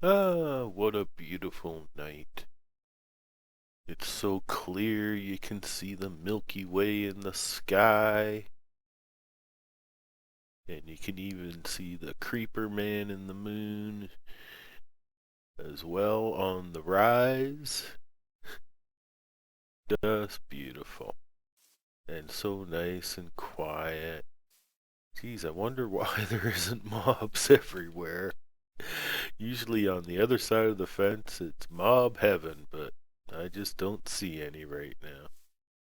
Ah, what a beautiful night. It's so clear you can see the Milky Way in the sky. And you can even see the Creeper Man in the moon as well on the rise. Just beautiful. And so nice and quiet. Geez, I wonder why there isn't mobs everywhere. Usually on the other side of the fence it's mob heaven, but I just don't see any right now.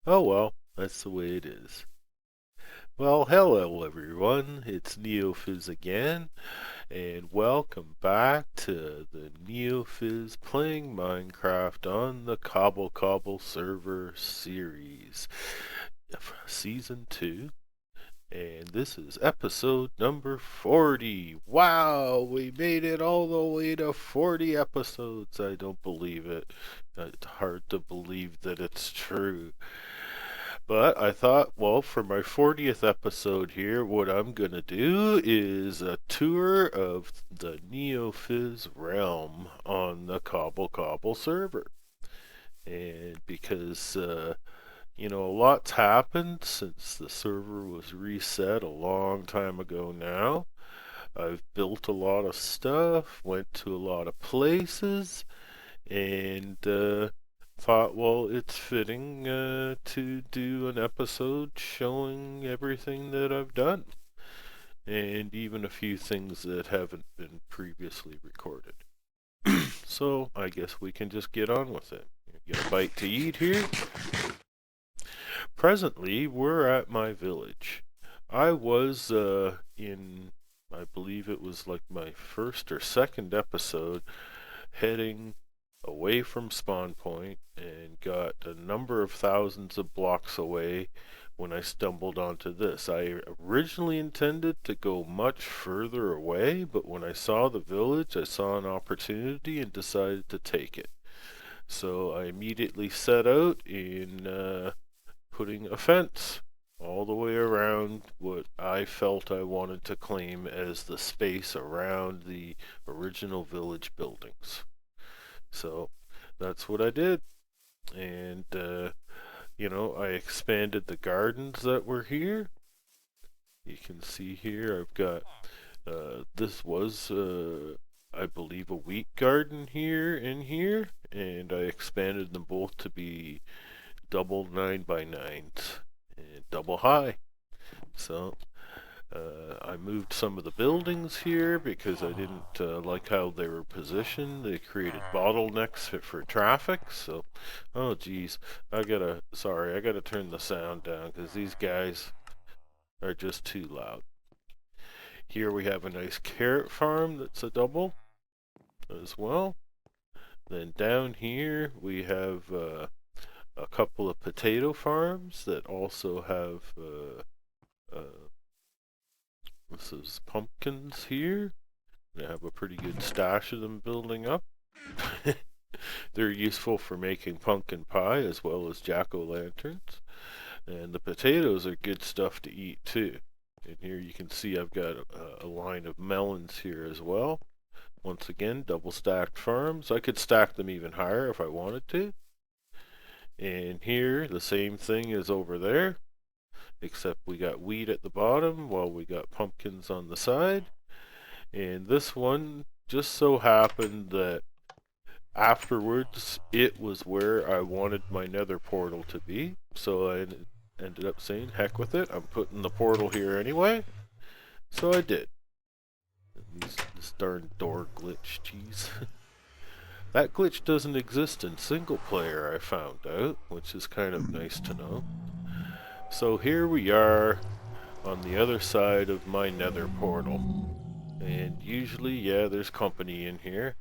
Oh well, that's the way it is. Well, hello everyone, it's Neofizz again, and welcome back to the Neofizz playing Minecraft on the Cobblecobble server series, season 2, and this is episode number 40. Wow, we made it all the way to 40 episodes. I don't believe it. It's hard to believe that it's true. But I thought, well, for my 40th episode here, what I'm going to do is a tour of the Neofizz realm on the Cobblecobble server. And because, a lot's happened since the server was reset a long time ago now. I've built a lot of stuff, went to a lot of places, and thought, well, it's fitting to do an episode showing everything that I've done, and even a few things that haven't been previously recorded. So I guess we can just get on with it. Get a bite to eat here. Presently, we're at my village. I was I believe it was like my first or second episode, heading away from spawn point and got a number of thousands of blocks away when I stumbled onto this. I originally intended to go much further away, but when I saw the village, I saw an opportunity and decided to take it. So I immediately set out in putting a fence all the way around what I felt I wanted to claim as the space around the original village buildings. So that's what I did. And, I expanded the gardens that were here. You can see here I've got, this was, I believe, a wheat garden here and here. And I expanded them both to be double 9x9s and double high. So I moved some of the buildings here because I didn't like how they were positioned. They created bottlenecks for traffic. So, oh geez, I gotta turn the sound down because these guys are just too loud. Here we have a nice carrot farm that's a double as well. Then down here we have a couple of potato farms that also have this is pumpkins here. I have a pretty good stash of them building up. They're useful for making pumpkin pie as well as jack-o'-lanterns. And the potatoes are good stuff to eat too. And here you can see I've got a line of melons here as well. Once again, double stacked farms. I could stack them even higher if I wanted to. And here, the same thing is over there, except we got wheat at the bottom while we got pumpkins on the side. And this one just so happened that afterwards it was where I wanted my nether portal to be. So I ended up saying, heck with it, I'm putting the portal here anyway. So I did. This darn door glitch, jeez. That glitch doesn't exist in single player, I found out, which is kind of nice to know. So here we are on the other side of my nether portal. And usually, yeah, there's company in here.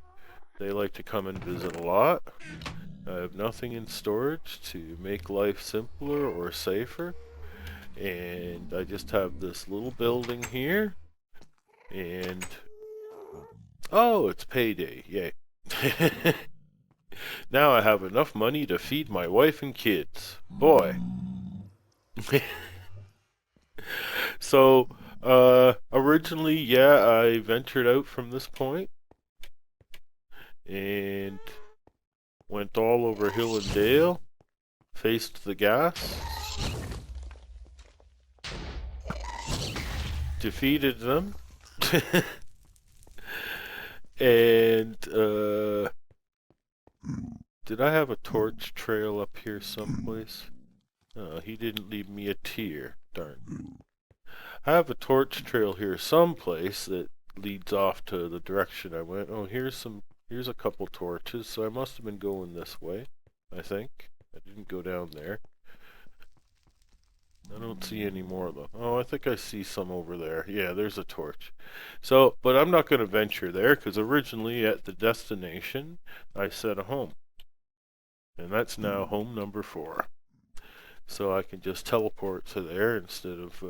They like to come and visit a lot. I have nothing in storage to make life simpler or safer. And I just have this little building here. And, oh, it's payday, yay. Now I have enough money to feed my wife and kids. Boy. So, originally, yeah, I ventured out from this point. and went all over hill and dale, faced the gas, defeated them, and did I have a torch trail up here someplace? He didn't leave me a tear. Darn. I have a torch trail here someplace that leads off to the direction I went. Oh, here's a couple torches, so I must have been going this way, I think. I didn't go down there. I don't see any more though. Oh, I think I see some over there. Yeah, there's a torch. So, but I'm not going to venture there because originally at the destination I set a home. And that's now home number 4. So I can just teleport to there instead of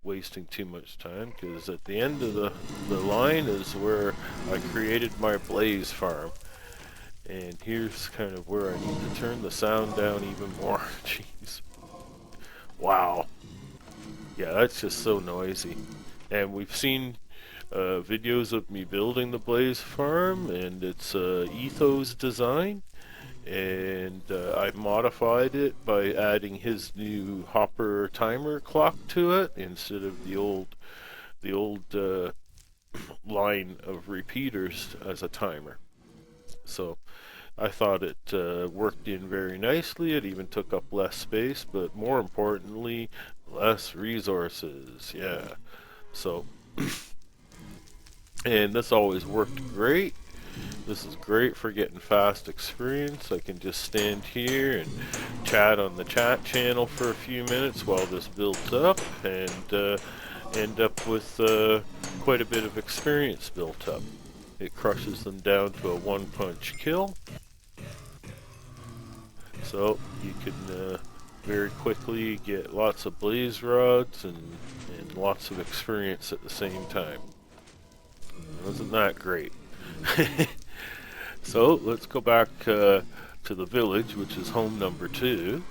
wasting too much time, because at the end of the line is where I created my blaze farm. And here's kind of where I need to turn the sound down even more. Jeez. Wow. Yeah, that's just so noisy. And we've seen videos of me building the blaze farm, and it's Ethos design. And I modified it by adding his new hopper timer clock to it instead of the old line of repeaters as a timer. So I thought it worked in very nicely. It even took up less space, but more importantly, less resources. Yeah. So, and this always worked great. This is great for getting fast experience. I can just stand here and chat on the chat channel for a few minutes while this builds up, and end up with quite a bit of experience built up. It crushes them down to a one-punch kill. So you can very quickly get lots of blaze rods and lots of experience at the same time. Isn't that great? So let's go back to the village, which is home number 2.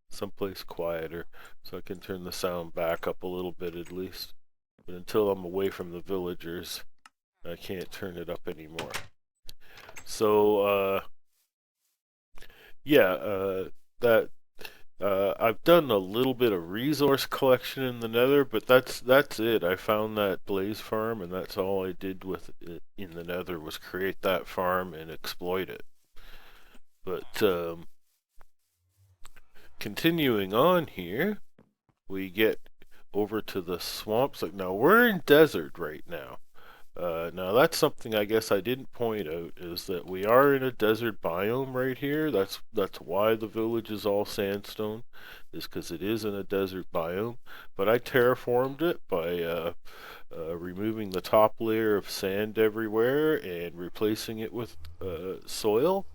Someplace quieter, so I can turn the sound back up a little bit at least. But until I'm away from the villagers, I can't turn it up anymore. So, yeah, that I've done a little bit of resource collection in the Nether, but that's it. I found that blaze farm, and that's all I did with it in the Nether was create that farm and exploit it. But continuing on here, we get over to the swamps. Like now, we're in desert right now. Now that's something I guess I didn't point out, is that we are in a desert biome right here. That's why the village is all sandstone, is because it is in a desert biome. But I terraformed it by removing the top layer of sand everywhere and replacing it with soil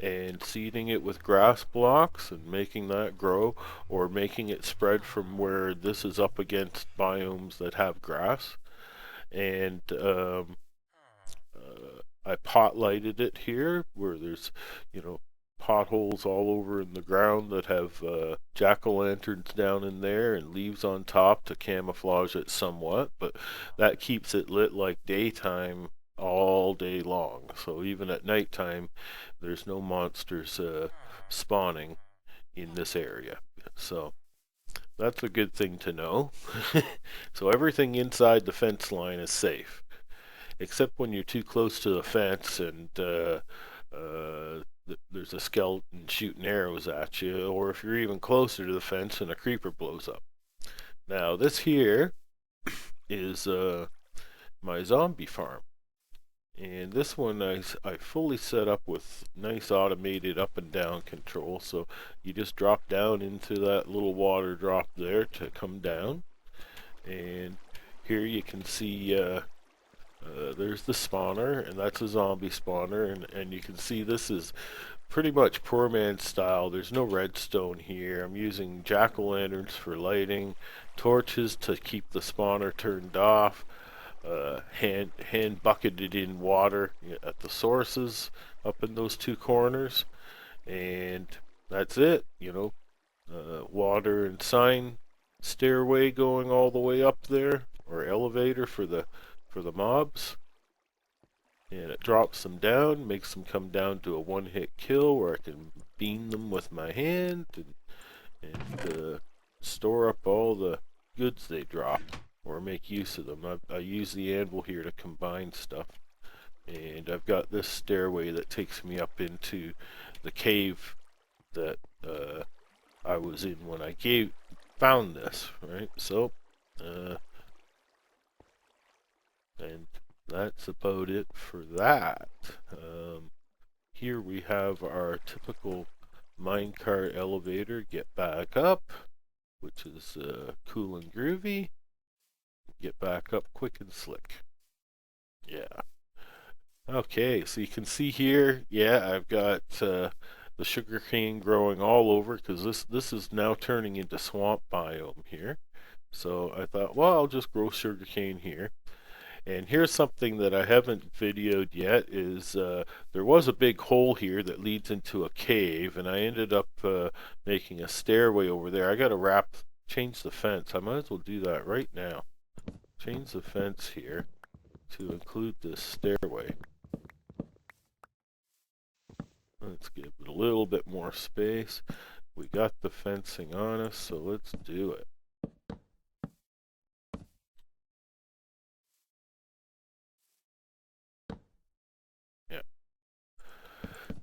and seeding it with grass blocks and making that grow, or making it spread from where this is up against biomes that have grass. And I pot lighted it here where there's, potholes all over in the ground that have jack-o'-lanterns down in there and leaves on top to camouflage it somewhat, but that keeps it lit like daytime all day long. So even at nighttime, there's no monsters spawning in this area. So that's a good thing to know. So everything inside the fence line is safe, except when you're too close to the fence and there's a skeleton shooting arrows at you, or if you're even closer to the fence and a creeper blows up. Now this here is my zombie farm. And this one I fully set up with nice automated up and down control. So you just drop down into that little water drop there to come down. And here you can see there's the spawner, and that's a zombie spawner. And you can see this is pretty much poor man's style. There's no redstone here. I'm using jack-o'-lanterns for lighting, torches to keep the spawner turned off. Hand bucketed in water at the sources up in those 2 corners, and that's it. Water and sign stairway going all the way up there, or elevator for the mobs, and it drops them down, makes them come down to a one-hit kill where I can beam them with my hand and store up all the goods they drop or make use of them. I use the anvil here to combine stuff, and I've got this stairway that takes me up into the cave that I was in when I found this, right? So, and that's about it for that. Here we have our typical minecart elevator. Get back up, which is cool and groovy. Get back up quick and slick. Yeah. Okay, so you can see here, yeah, I've got the sugarcane growing all over because this is now turning into swamp biome here. So I thought, well, I'll just grow sugarcane here. And here's something that I haven't videoed yet is there was a big hole here that leads into a cave, and I ended up making a stairway over there. I got to change the fence. I might as well do that right now. Change the fence here to include this stairway. Let's give it a little bit more space. We got the fencing on us, so let's do it. Yeah.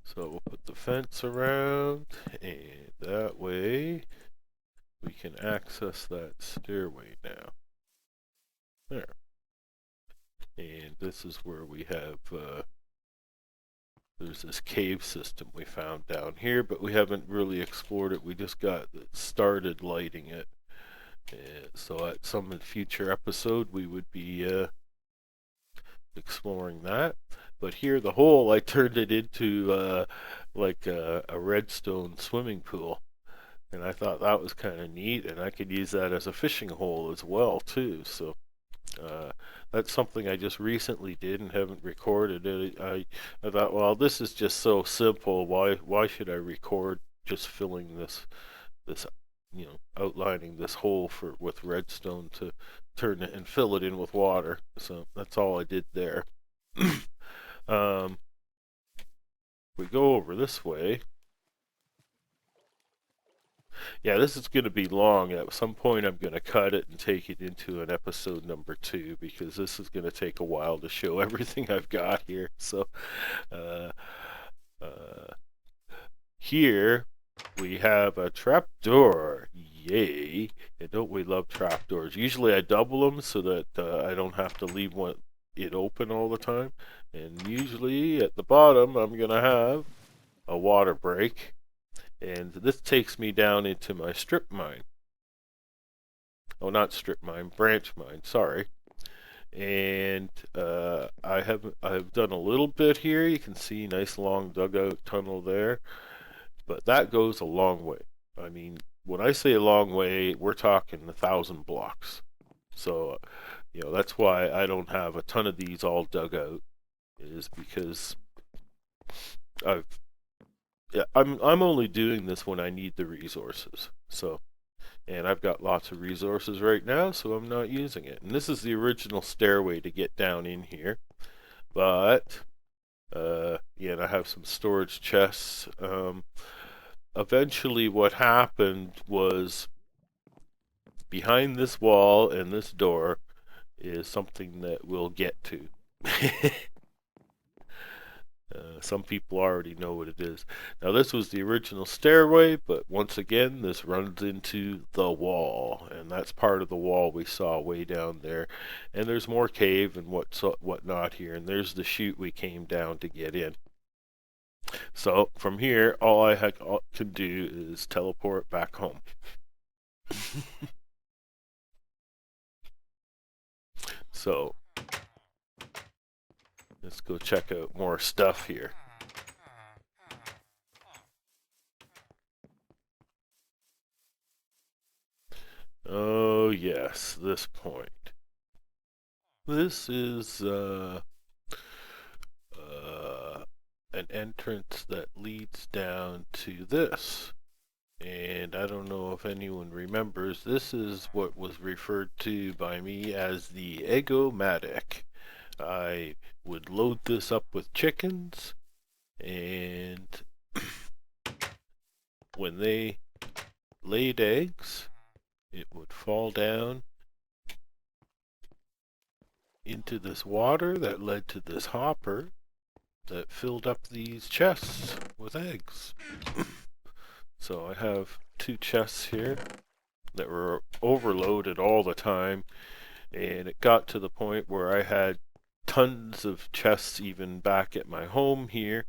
So we'll put the fence around, and that way we can access that stairway now. There. And this is where we have, there's this cave system we found down here, but we haven't really explored it. We just got started lighting it. So at some future episode, we would be exploring that. But here, the hole, I turned it into like a redstone swimming pool. And I thought that was kind of neat, and I could use that as a fishing hole as well, too. So that's something I just recently did and haven't recorded. I thought, well, this is just so simple. Why should I record just filling this outlining this hole with redstone to turn it and fill it in with water? So that's all I did there. We go over this way. Yeah, this is going to be long. At some point, I'm going to cut it and take it into an episode number 2 because this is going to take a while to show everything I've got here. So, uh, here we have a trapdoor. Yay! And don't we love trapdoors? Usually, I double them so that I don't have to leave it open all the time. And usually, at the bottom, I'm going to have a water break. And this takes me down into my strip mine. Oh, not strip mine, branch mine, sorry. And I've done a little bit here. You can see nice long dugout tunnel there. But that goes a long way. I mean, when I say a long way, we're talking 1,000 blocks. So, that's why I don't have a ton of these all dug out, is because I'm only doing this when I need the resources. So, and I've got lots of resources right now, so I'm not using it. And this is the original stairway to get down in here. But, and I have some storage chests. Eventually what happened was behind this wall and this door is something that we'll get to. Some people already know what it is. Now this was the original stairway, but once again this runs into the wall, and that's part of the wall we saw way down there. And there's more cave and whatnot here, and there's the chute we came down to get in. So from here, all I can do is teleport back home. So let's go check out more stuff here. Oh yes, this point. This is an entrance that leads down to this. And I don't know if anyone remembers, this is what was referred to by me as the Egg-O-Matic. I would load this up with chickens, and when they laid eggs, it would fall down into this water that led to this hopper that filled up these chests with eggs. So I have 2 chests here that were overloaded all the time, and it got to the point where I had tons of chests even back at my home here.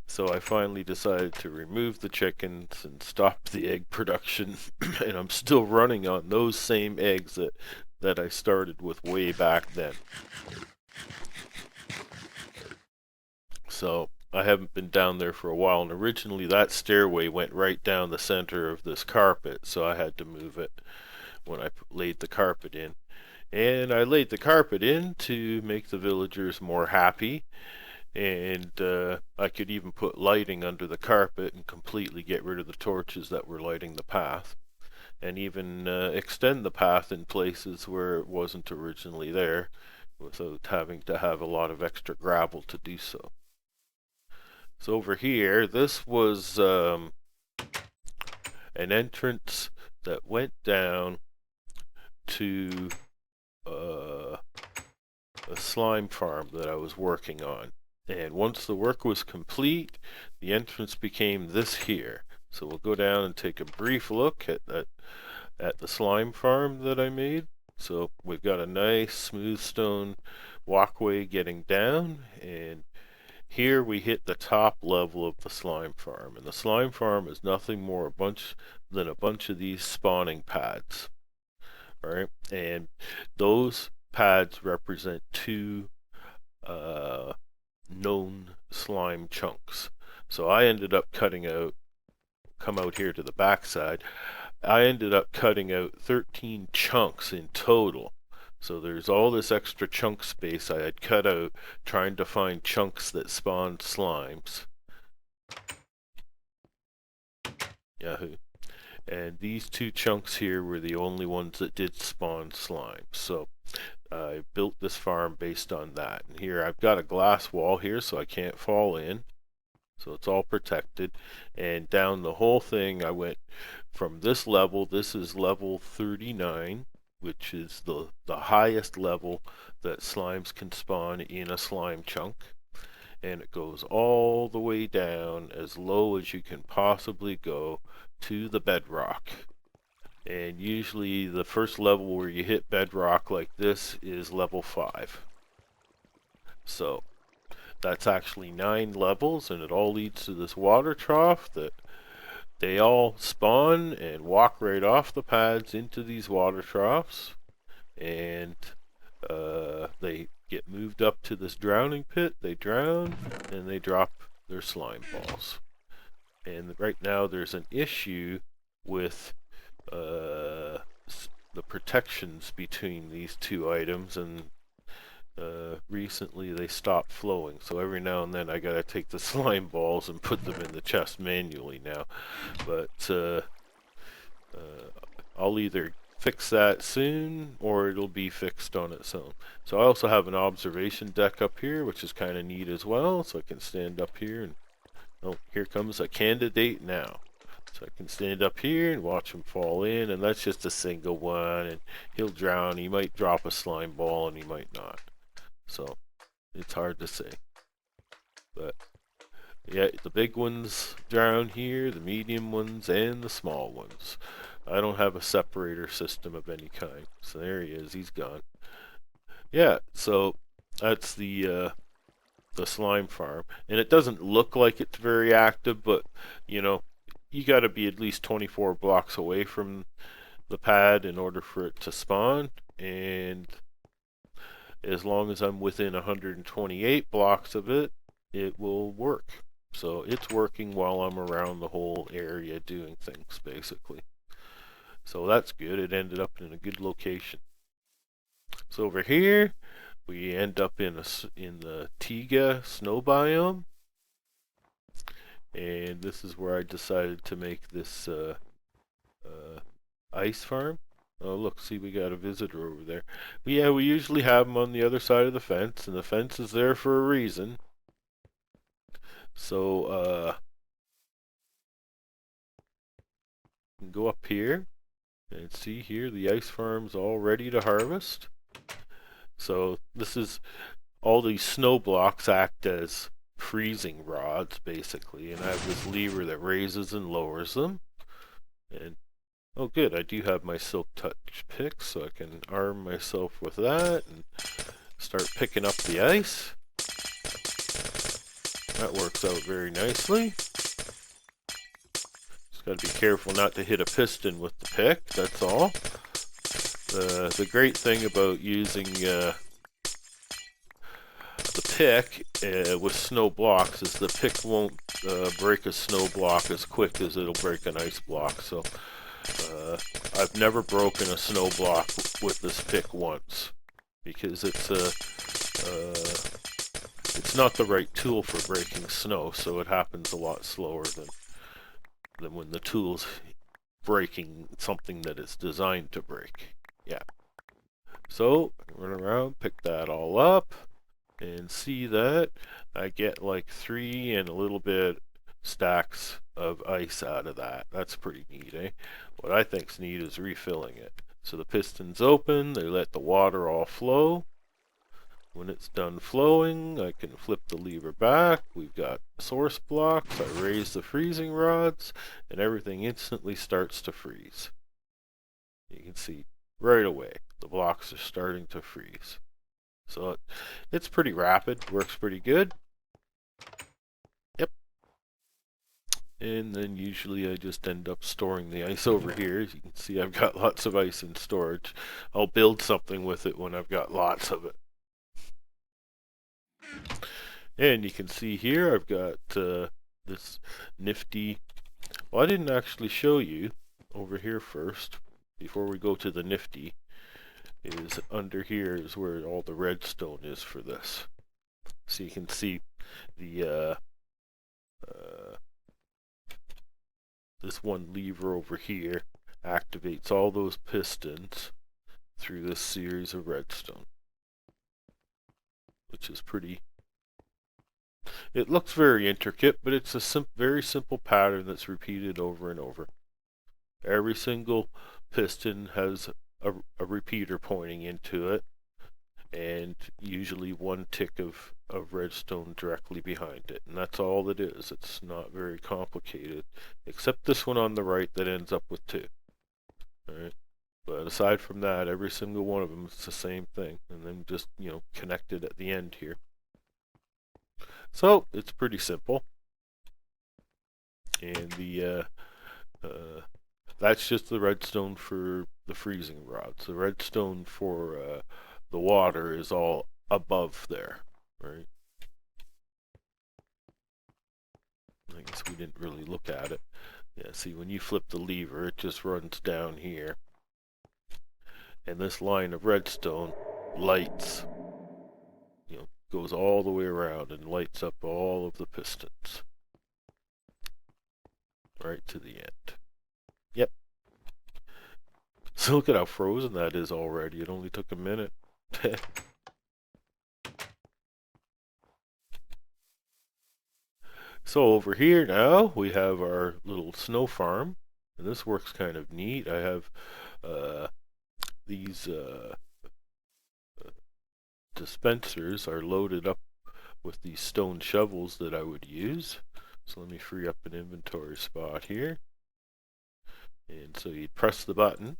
So I finally decided to remove the chickens and stop the egg production, and I'm still running on those same eggs that I started with way back then. So I haven't been down there for a while, and originally that stairway went right down the center of this carpet, so I had to move it when I laid the carpet in. And I laid the carpet in to make the villagers more happy, and I could even put lighting under the carpet and completely get rid of the torches that were lighting the path, and even extend the path in places where it wasn't originally there without having to have a lot of extra gravel to do so. So over here, this was an entrance that went down to a slime farm that I was working on. And once the work was complete, the entrance became this here. So we'll go down and take a brief look at the slime farm that I made. So we've got a nice smooth stone walkway getting down, and here we hit the top level of the slime farm. And the slime farm is nothing more than a bunch of these spawning pads. Right? And those pads represent 2 known slime chunks. So I ended up come out here to the backside, I ended up cutting out 13 chunks in total. So there's all this extra chunk space I had cut out trying to find chunks that spawned slimes. Yahoo. And these 2 chunks here were the only ones that did spawn slimes. So I built this farm based on that. And here I've got a glass wall here so I can't fall in. So it's all protected. And down the whole thing I went from this level. This is level 39, which is the highest level that slimes can spawn in a slime chunk. And it goes all the way down as low as you can possibly go to the bedrock. And usually the first level where you hit bedrock like this is level 5. So that's actually 9 levels, and it all leads to this water trough that they all spawn and walk right off the pads into these water troughs, and they get moved up to this drowning pit, they drown, and they drop their slime balls. And right now there's an issue with the protections between these 2 items, and recently they stopped flowing, so every now and then I gotta take the slime balls and put them in the chest manually now. But I'll either fix that soon or it'll be fixed on its own. So I also have an observation deck up here, which is kind of neat as well, so I can stand up here and oh, here comes a candidate now. So I can stand up here and watch him fall in, and that's just a single one, and he'll drown. He might drop a slime ball and he might not. So it's hard to say. But yeah, the big ones drown here, the medium ones, and the small ones. I don't have a separator system of any kind. So there he is, he's gone. Yeah, so that's the slime farm. And it doesn't look like it's very active, but you know, you gotta be at least 24 blocks away from the pad in order for it to spawn, and as long as I'm within 128 blocks of it, it will work. So it's working while I'm around the whole area doing things, basically. So that's good. It ended up in a good location. So over here, we end up in the Taiga snow biome. and this is where I decided to make this ice farm. Oh, look, see, we got a visitor over there. But yeah, we usually have them on the other side of the fence, and the fence is there for a reason. So, you can go up here and see here the ice farm's all ready to harvest. So this is all these snow blocks act as freezing rods basically, and I have this lever that raises and lowers them. And oh good, I do have my silk touch pick, so I can arm myself with that and start picking up the ice. That works out very nicely. Just gotta be careful not to hit a piston with the pick, that's all. The great thing about using the pick with snow blocks is the pick won't break a snow block as quick as it'll break an ice block. So I've never broken a snow block with this pick once because it's not the right tool for breaking snow, so it happens a lot slower than when the tool's breaking something that it's designed to break. Yeah. So run around, pick that all up, and see that I get like 3 and a little bit stacks of ice out of that. That's pretty neat, eh? What I think's neat is refilling it. So the piston's open, they let the water all flow. When it's done flowing, I can flip the lever back. We've got source blocks. I raise the freezing rods, and everything instantly starts to freeze. You can see right away the blocks are starting to freeze. So it's pretty rapid, works pretty good. Yep. And then usually I just end up storing the ice over here. As you can see, I've got lots of ice in storage. I'll build something with it when I've got lots of it. And you can see here I've got this nifty, well, I didn't actually show you over here first before we go to the nifty, is under here is where all the redstone is for this. So you can see the this one lever over here activates all those pistons through this series of redstone, which is pretty. It looks very intricate, but it's a very simple pattern that's repeated over and over. Every single piston has a repeater pointing into it, and usually one tick of redstone directly behind it, and that's all it is. It's not very complicated, except this one on the right that ends up with 2. Alright, but aside from that, every single one of them is the same thing, and then just, you know, connected at the end here. So it's pretty simple, and the that's just the redstone for the freezing rods. The redstone for the water is all above there, right? I guess we didn't really look at it. Yeah, see, when you flip the lever, it just runs down here. And this line of redstone lights, you know, goes all the way around and lights up all of the pistons. Right to the end. Yep. So look at how frozen that is already. It only took a minute. So over here now we have our little snow farm, and this works kind of neat. I have these dispensers are loaded up with these stone shovels that I would use. So let me free up an inventory spot here. And so you press the button,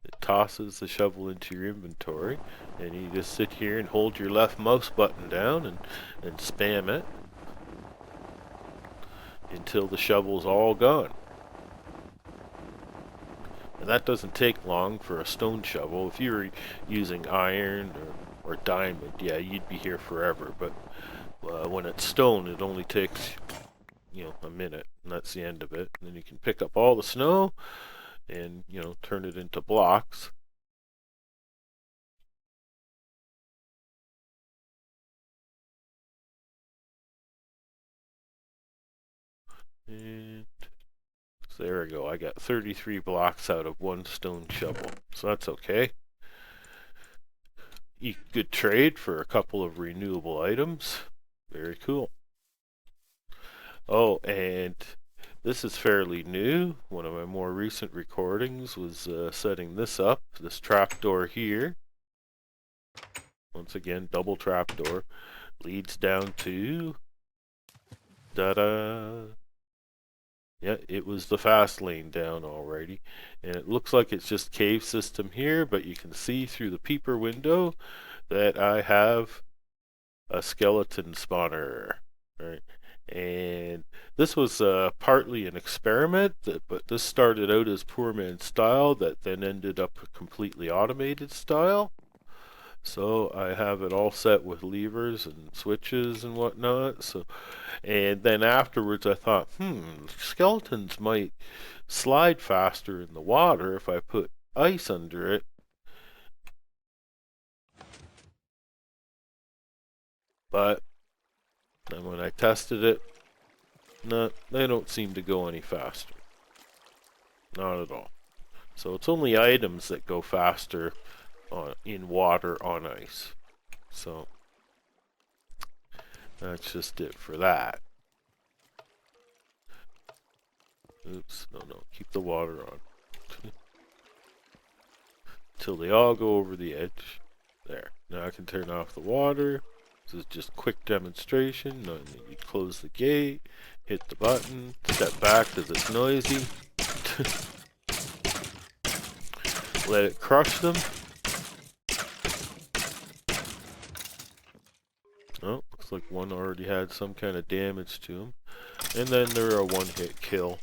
it tosses the shovel into your inventory, and you just sit here and hold your left mouse button down and spam it until the shovel's all gone. And that doesn't take long for a stone shovel. If you were using iron or diamond, yeah, you'd be here forever. But when it's stone, it only takes, you know, a minute, and that's the end of it. And then you can pick up all the snow and, you know, turn it into blocks. And so there we go. I got 33 blocks out of one stone shovel. So that's okay. Good trade for a couple of renewable items. Very cool. Oh, and this is fairly new. One of my more recent recordings was setting this up. This trapdoor here. Once again, double trapdoor. Leads down to... Da-da! Yeah, it was the fast lane down already. And it looks like it's just cave system here, but you can see through the peeper window that I have a skeleton spawner. Right? And this was partly an experiment, but this started out as poor man's style that then ended up a completely automated style. So I have it all set with levers and switches and whatnot. And then afterwards I thought, skeletons might slide faster in the water if I put ice under it. But then when I tested it, no, they don't seem to go any faster. Not at all. So it's only items that go faster in water on ice. So that's just it for that. Oops, no, keep the water on. Till they all go over the edge. There. Now I can turn off the water. This is just quick demonstration. No, you close the gate, hit the button, step back because it's noisy. Let it crush them. Oh, looks like one already had some kind of damage to him. And then they're a one-hit kill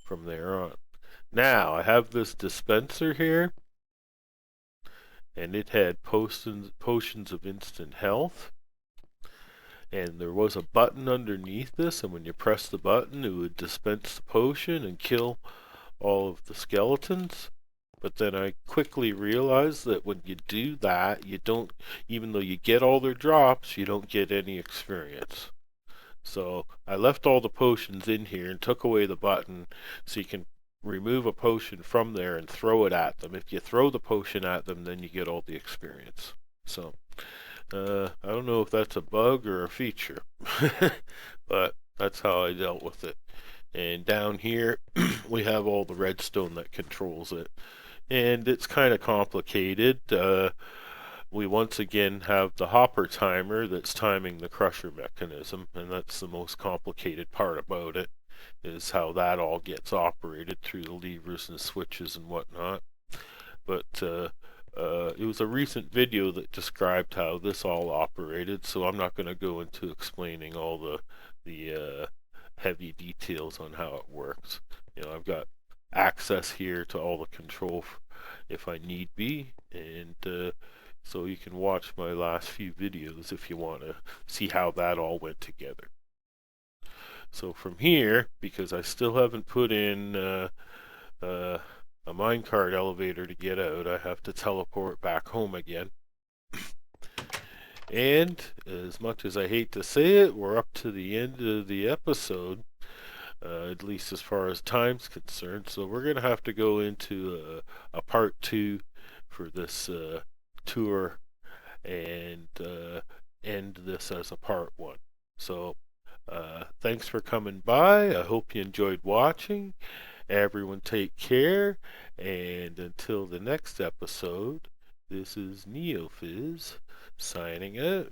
from there on. Now, I have this dispenser here. And it had potions of instant health. And there was a button underneath this, and when you press the button, it would dispense the potion and kill all of the skeletons. But then I quickly realized that when you do that, you don't, even though you get all their drops, you don't get any experience. So I left all the potions in here and took away the button so you can remove a potion from there and throw it at them. If you throw the potion at them, then you get all the experience. So I don't know if that's a bug or a feature, but that's how I dealt with it. And down here, we have all the redstone that controls it. And it's kind of complicated. We once again have the hopper timer that's timing the crusher mechanism, and that's the most complicated part about it, is how that all gets operated through the levers and switches and whatnot. But it was a recent video that described how this all operated, so I'm not going to go into explaining all the heavy details on how it works. You know, I've got access here to all the control if I need be, and so you can watch my last few videos if you want to see how that all went together. So from here, because I still haven't put in a minecart elevator to get out, I have to teleport back home again. And as much as I hate to say it, we're up to the end of the episode, at least as far as time's concerned. So we're going to have to go into a part 2 for this tour and end this as a part 1. So thanks for coming by. I hope you enjoyed watching. Everyone take care, and until the next episode, this is Neofizz signing out.